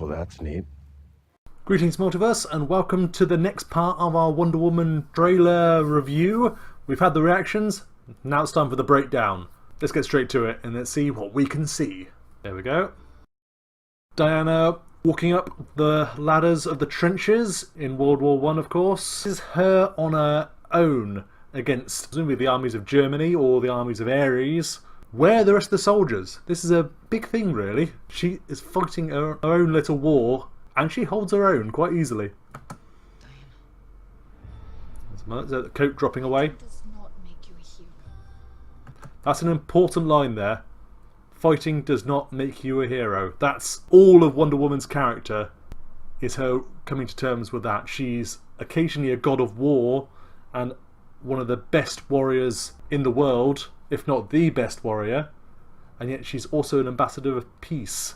Well, that's neat. Greetings Multiverse, and welcome to the next part of our Wonder Woman trailer review. We've had the reactions, now it's time for the breakdown. Let's get straight to it and let's see what we can see. There we go. Diana walking up the ladders of the trenches in World War One, of course. This is her on her own against presumably the armies of Germany or the armies of Ares. Where are the rest of the soldiers? This is a big thing, really. She is fighting her own little war, and she holds her own quite easily. There's the coat dropping away. That's an important line there. Fighting does not make you a hero. That's all of Wonder Woman's character, is her coming to terms with that. She's occasionally a god of war and one of the best warriors in the world, if not the best warrior, and yet she's also an ambassador of peace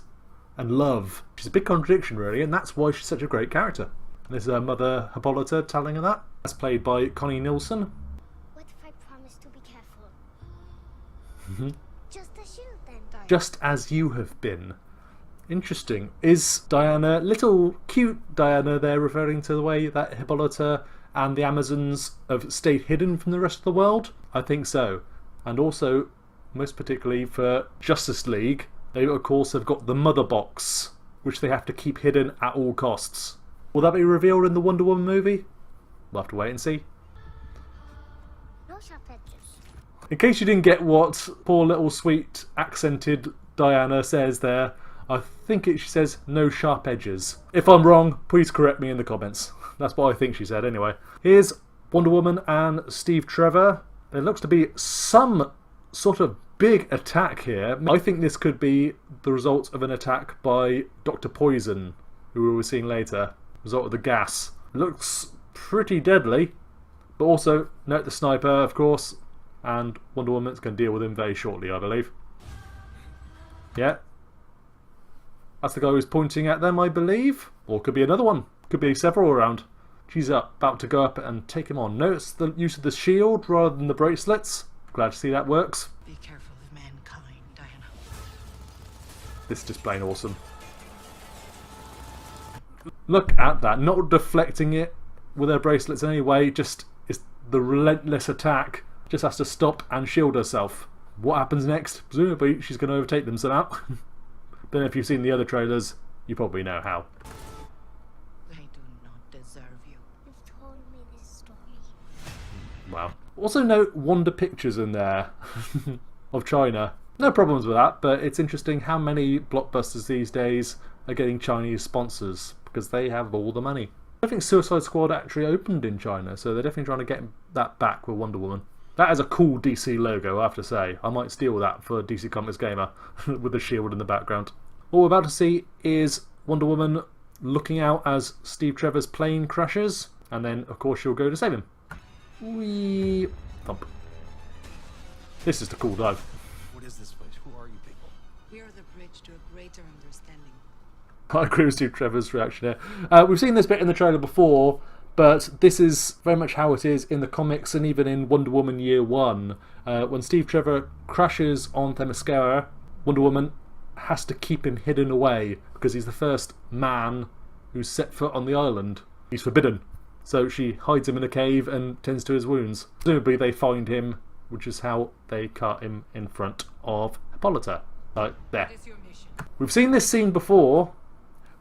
and love. She's a big contradiction, really, and that's why she's such a great character. And this is her mother, Hippolyta, telling her that. That's played by Connie Nielsen. What if I promise to be careful? Just as you then, Diana. Just as you have been. Interesting. Is Diana, little cute Diana there, referring to the way that Hippolyta and the Amazons have stayed hidden from the rest of the world? I think so. And also, most particularly for Justice League, they of course have got the Mother Box, which they have to keep hidden at all costs. Will that be revealed in the Wonder Woman movie? We'll have to wait and see. No sharp edges. In case you didn't get what poor little sweet accented Diana says there, I think she says no sharp edges. If I'm wrong, please correct me in the comments. That's what I think she said anyway. Here's Wonder Woman and Steve Trevor. There looks to be some sort of big attack here. I think this could be the result of an attack by Dr. Poison, who we were seeing later. Result of the gas. Looks pretty deadly. But also, note the sniper, of course. And Wonder Woman's going to deal with him very shortly, I believe. Yeah. That's the guy who's pointing at them, I believe. Or could be another one. Could be several around. She's about to go up and take him on. Notice the use of the shield rather than the bracelets. Glad to see that works. Be careful of mankind, Diana. This is just plain awesome. Look at that. Not deflecting it with her bracelets in any way. Just is the relentless attack. Just has to stop and shield herself. What happens next? Presumably she's going to overtake them somehow. Then if you've seen the other trailers, you probably know how. They do not deserve you. You've told me this story. Wow. Also note Wonder Pictures in there of China. No problems with that, but it's interesting how many blockbusters these days are getting Chinese sponsors because they have all the money. I think Suicide Squad actually opened in China, so they're definitely trying to get that back with Wonder Woman. That is a cool DC logo, I have to say. I might steal that for DC Comics Gamer with the shield in the background. What we're about to see is Wonder Woman looking out as Steve Trevor's plane crashes, and then of course she'll go to save him. Wee thump. This is the cool dive. What is this place? Who are you people? We are the bridge to a greater understanding. I agree with Steve Trevor's reaction here. We've seen this bit in the trailer before, but this is very much how it is in the comics and even in Wonder Woman Year 1. When Steve Trevor crashes on Themyscira, Wonder Woman has to keep him hidden away because he's the first man who's set foot on the island. He's forbidden. So she hides him in a cave and tends to his wounds. Presumably they find him, which is how they cut him in front of Hippolyta. Like there. What is your mission? We've seen this scene before,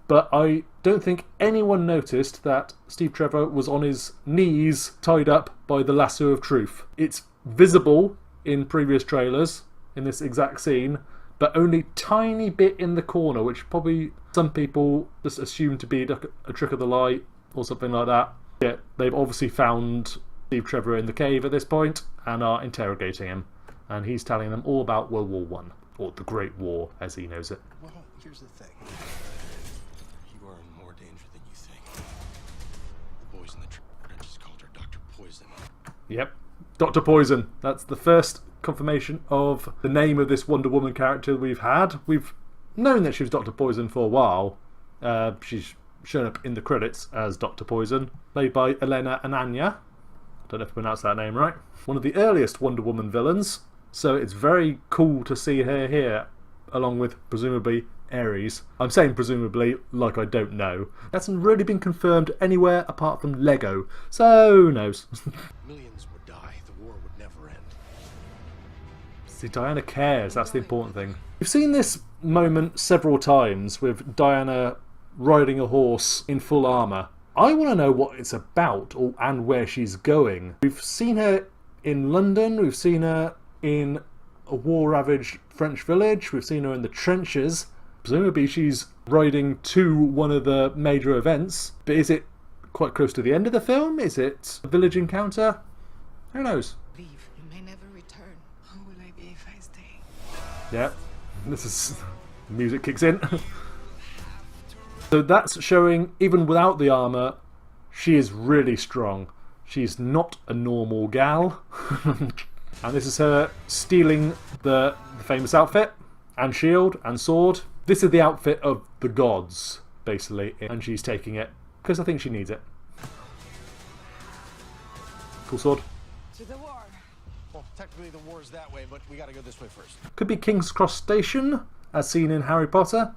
but I don't think anyone noticed that Steve Trevor was on his knees tied up by the lasso of truth. It's visible in previous trailers in this exact scene, but only tiny bit in the corner, which probably some people just assume to be a trick of the light or something like that. Yeah, they've obviously found Steve Trevor in the cave at this point and are interrogating him, and he's telling them all about World War One, or the Great War as he knows it. Well, here's the thing. You are in more danger than you think. The boys in the trenches called her Dr. Poison. Yep, Dr. Poison. That's the first confirmation of the name of this Wonder Woman character we've had. We've known that she was Dr. Poison for a while. She's shown up in the credits as Dr. Poison, played by Elena Ananya. I don't know if I pronounced that name right. One of the earliest Wonder Woman villains, so it's very cool to see her here along with presumably Ares. I'm saying presumably like I don't know. That hasn't really been confirmed anywhere apart from Lego, so who knows? Millions would die. The war would never end. See, Diana cares, that's the important thing. We've seen this moment several times with Diana riding a horse in full armour. I want to know what it's about and where she's going. We've seen her in London, we've seen her in a war-ravaged French village, we've seen her in the trenches. Presumably she's riding to one of the major events, but is it quite close to the end of the film? Is it a village encounter? Who knows? Leave. You may never return. Who will I be if I stay? Yeah, this is... music kicks in. So that's showing, even without the armour, she is really strong. She's not a normal gal. And this is her stealing the famous outfit, and shield, and sword. This is the outfit of the gods, basically, and she's taking it, because I think she needs it. Cool sword. To the war. Well, technically the war's that way, but we gotta go this way first. Could be King's Cross Station, as seen in Harry Potter.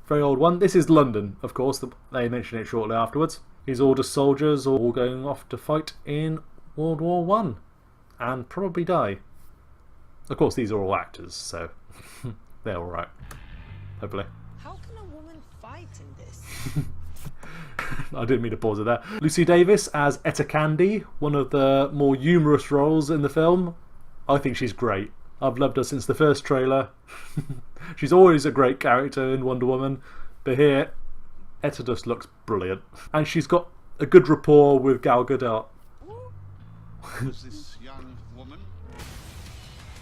Very old one. This is London, of course. They mention it shortly afterwards. These are just soldiers all going off to fight in World War One, and probably die. Of course, these are all actors, so they're alright. Hopefully. How can a woman fight in this? I didn't mean to pause it there. Lucy Davis as Etta Candy, one of the more humorous roles in the film. I think she's great. I've loved her since the first trailer. She's always a great character in Wonder Woman, but here, Etta just looks brilliant. And she's got a good rapport with Gal Gadot. Who's this young woman?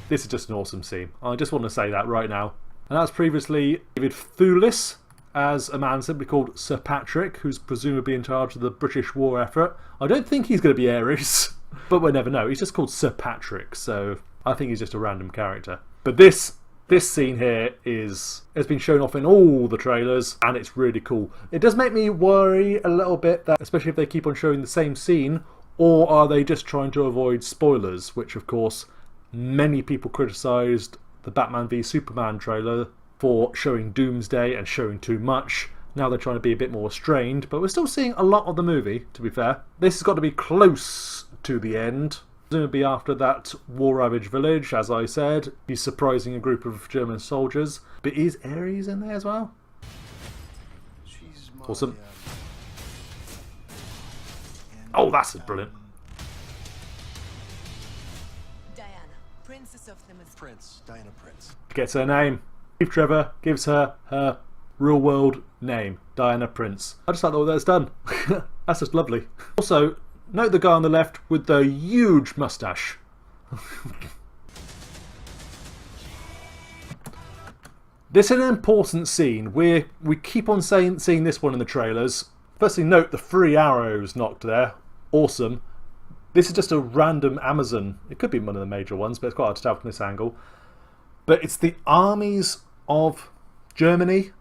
This is just an awesome scene. I just want to say that right now. And that's previously David Thewlis as a man simply called Sir Patrick, who's presumably in charge of the British war effort. I don't think he's going to be Ares, but we'll never know. He's just called Sir Patrick, so I think he's just a random character. But this scene here has been shown off in all the trailers, and it's really cool. It does make me worry a little bit, that especially if they keep on showing the same scene, or are they just trying to avoid spoilers, which of course many people criticised the Batman v Superman trailer for showing Doomsday and showing too much. Now they're trying to be a bit more restrained, but we're still seeing a lot of the movie, to be fair. This has got to be close to the end. Presumably after that war-ravaged village, as I said. He's surprising a group of German soldiers. But is Ares in there as well? She's my, Awesome. Oh, that's brilliant. Diana, Princess of the Mist. Prince, Diana Prince. Gets her name. Steve Trevor gives her her real-world name, Diana Prince. I just like the way that's done. That's just lovely. Also, note the guy on the left with the huge moustache. This is an important scene. We keep on seeing this one in the trailers. Firstly, note the 3 arrows knocked there. Awesome. This is just a random Amazon. It could be one of the major ones, but it's quite hard to tell from this angle. But it's the armies of Germany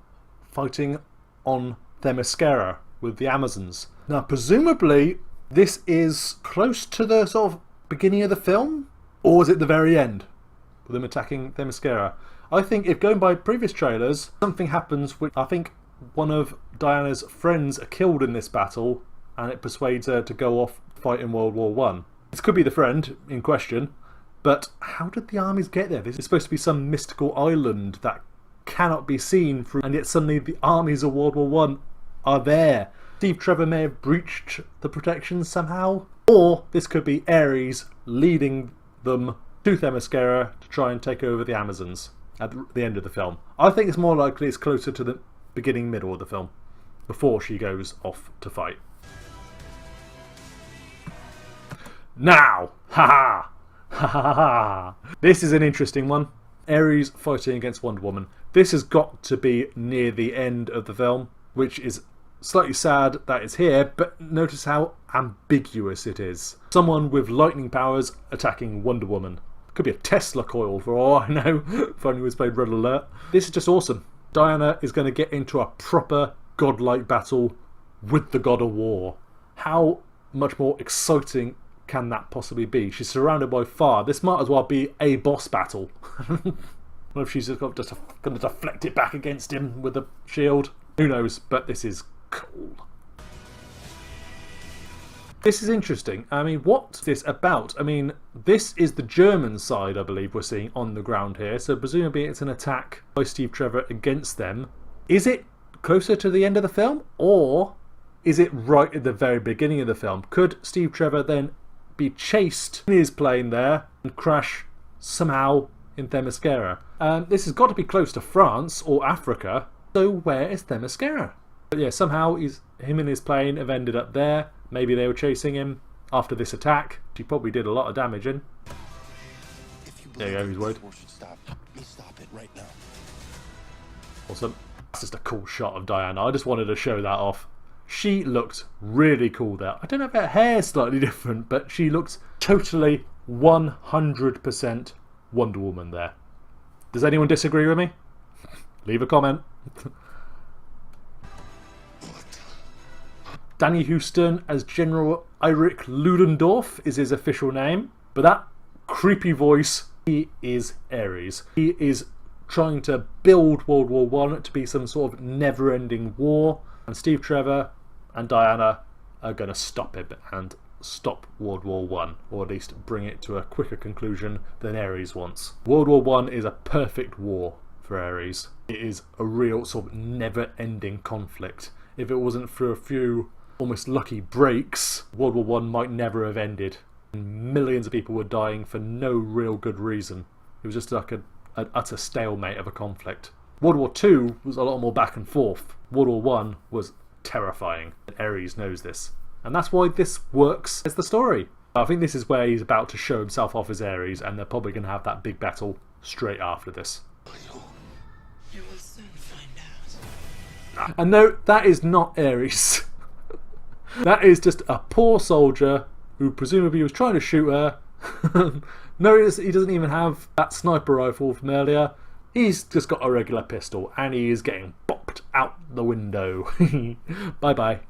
fighting on Themyscira with the Amazons. Now, presumably, this is close to the sort of beginning of the film? Or is it the very end? With them attacking Themyscira? I think if going by previous trailers, something happens which I think one of Diana's friends are killed in this battle, and it persuades her to go off fight in World War One. This could be the friend in question, but how did the armies get there? This is supposed to be some mystical island that cannot be seen through, and yet suddenly the armies of World War One are there. Steve Trevor may have breached the protections somehow, or this could be Ares leading them to Themyscira to try and take over the Amazons at the end of the film. I think it's more likely it's closer to the beginning, middle of the film, before she goes off to fight. Now! Ha ha! Ha ha ha! This is an interesting one. Ares fighting against Wonder Woman. This has got to be near the end of the film, which is slightly sad that it's here, but notice how ambiguous it is. Someone with lightning powers attacking Wonder Woman. Could be a Tesla coil for all I know, if only it was played Red Alert. This is just awesome. Diana is going to get into a proper godlike battle with the God of War. How much more exciting can that possibly be? She's surrounded by fire. This might as well be a boss battle. What if she's just going to deflect it back against him with a shield? Who knows? But this is cool. This is interesting. I mean, what's this about? I mean, this is the German side, I believe, we're seeing on the ground here. So presumably it's an attack by Steve Trevor against them. Is it closer to the end of the film? Or is it right at the very beginning of the film? Could Steve Trevor then be chased in his plane there and crash somehow in Themyscira? This has got to be close to France or Africa. So where is Themyscira? But yeah, somehow him and his plane have ended up there. Maybe they were chasing him after this attack. She probably did a lot of damage in. There you go, he's worried. Stop it right now. Awesome. That's just a cool shot of Diana. I just wanted to show that off. She looked really cool there. I don't know if her hair's slightly different, but she looks totally 100% Wonder Woman there. Does anyone disagree with me? Leave a comment. Danny Houston as General Erich Ludendorff is his official name. But that creepy voice, he is Ares. He is trying to build World War One to be some sort of never-ending war. And Steve Trevor and Diana are going to stop him and stop World War One, or at least bring it to a quicker conclusion than Ares wants. World War One is a perfect war for Ares. It is a real sort of never-ending conflict. If it wasn't for a few almost lucky breaks, World War One might never have ended. Millions of people were dying for no real good reason. It was just like an utter stalemate of a conflict. World War Two was a lot more back and forth. World War One was terrifying. Ares knows this. And that's why this works as the story. I think this is where he's about to show himself off as Ares, and they're probably going to have that big battle straight after this. You will soon find out. And no, that is not Ares. That is just a poor soldier who presumably was trying to shoot her. Notice he doesn't even have that sniper rifle from earlier. He's just got a regular pistol and he is getting bopped out the window. Bye bye.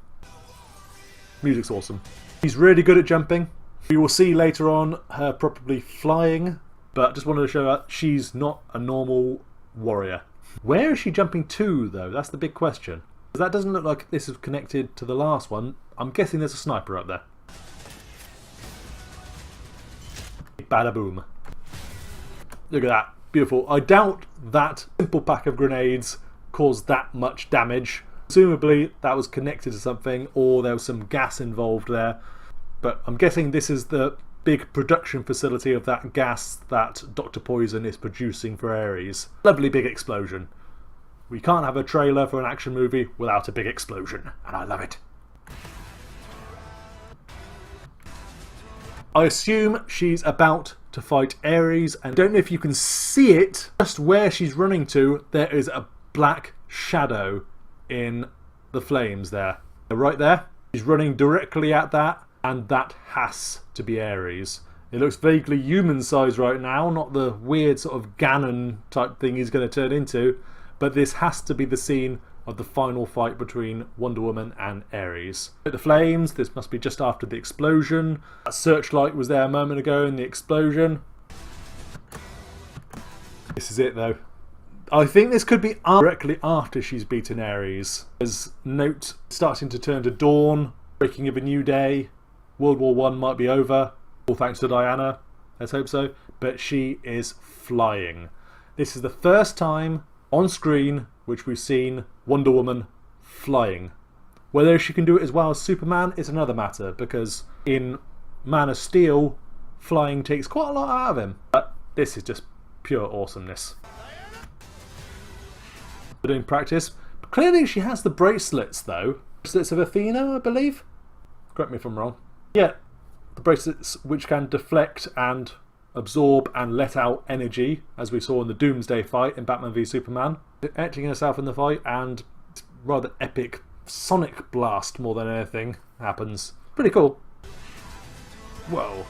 Music's awesome. He's really good at jumping. We will see later on her probably flying, but just wanted to show that she's not a normal warrior. Where is she jumping to though? That's the big question. That doesn't look like this is connected to the last one. I'm guessing there's a sniper up there. Bada boom. Look at that. Beautiful. I doubt that simple pack of grenades caused that much damage. Presumably that was connected to something, or there was some gas involved there. But I'm guessing this is the big production facility of that gas that Dr. Poison is producing for Ares. Lovely big explosion. We can't have a trailer for an action movie without a big explosion, and I love it. I assume she's about to fight Ares, and I don't know if you can see it, just where she's running to, there is a black shadow in the flames there. Right there. She's running directly at that, and that has to be Ares. It looks vaguely human sized right now, not the weird sort of Ganon type thing he's going to turn into, but this has to be the scene of the final fight between Wonder Woman and Ares. At the flames, this must be just after the explosion. That searchlight was there a moment ago in the explosion. This is it though. I think this could be directly after she's beaten Ares. There's note starting to turn to dawn, breaking of a new day. World War One might be over, all thanks to Diana. Let's hope so. But she is flying. This is the first time on screen which we've seen Wonder Woman flying. Whether she can do it as well as Superman is another matter, because in Man of Steel, flying takes quite a lot out of him. But this is just pure awesomeness. We're doing practice. Clearly she has the bracelets though. Bracelets of Athena, I believe. Correct me if I'm wrong. Yeah, the bracelets which can deflect and absorb and let out energy, as we saw in the Doomsday fight in Batman v Superman. Etching herself in the fight, and rather epic sonic blast more than anything happens. Pretty cool. Whoa.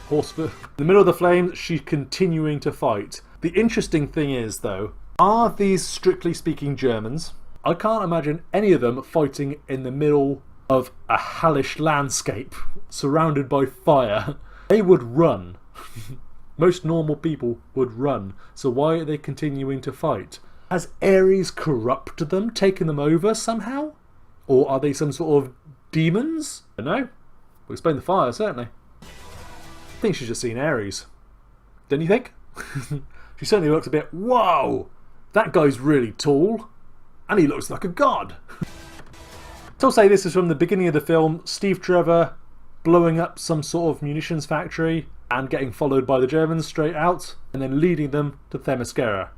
Horsefoot. In the middle of the flames, she's continuing to fight. The interesting thing is, though, are these strictly speaking Germans? I can't imagine any of them fighting in the middle of a hellish landscape surrounded by fire. They would run. Most normal people would run, so why are they continuing to fight? Has Ares corrupted them, taken them over somehow? Or are they some sort of demons? I don't know. We'll explain the fire, certainly. I think she's just seen Ares. Don't you think? She certainly looks a bit, whoa! That guy's really tall. And he looks like a god. So I'll say this is from the beginning of the film. Steve Trevor blowing up some sort of munitions factory and getting followed by the Germans straight out, and then leading them to Themyscira.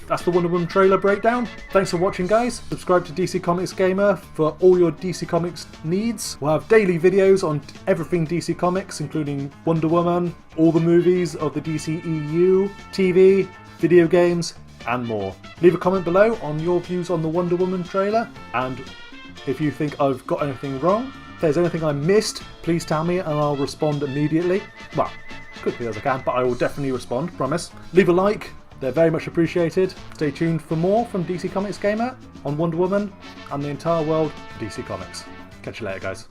That's the Wonder Woman trailer breakdown. Thanks for watching, guys. Subscribe to DC Comics Gamer for all your DC Comics needs. We'll have daily videos on everything DC Comics, including Wonder Woman, all the movies of the DC EU, TV, video games, and more. Leave a comment below on your views on the Wonder Woman trailer, and if you think I've got anything wrong, if there's anything I missed, please tell me and I'll respond immediately. Well, as quickly as I can, but I will definitely respond, promise. Leave a like, they're very much appreciated. Stay tuned for more from DC Comics Gamer on Wonder Woman and the entire world of DC Comics. Catch you later, guys.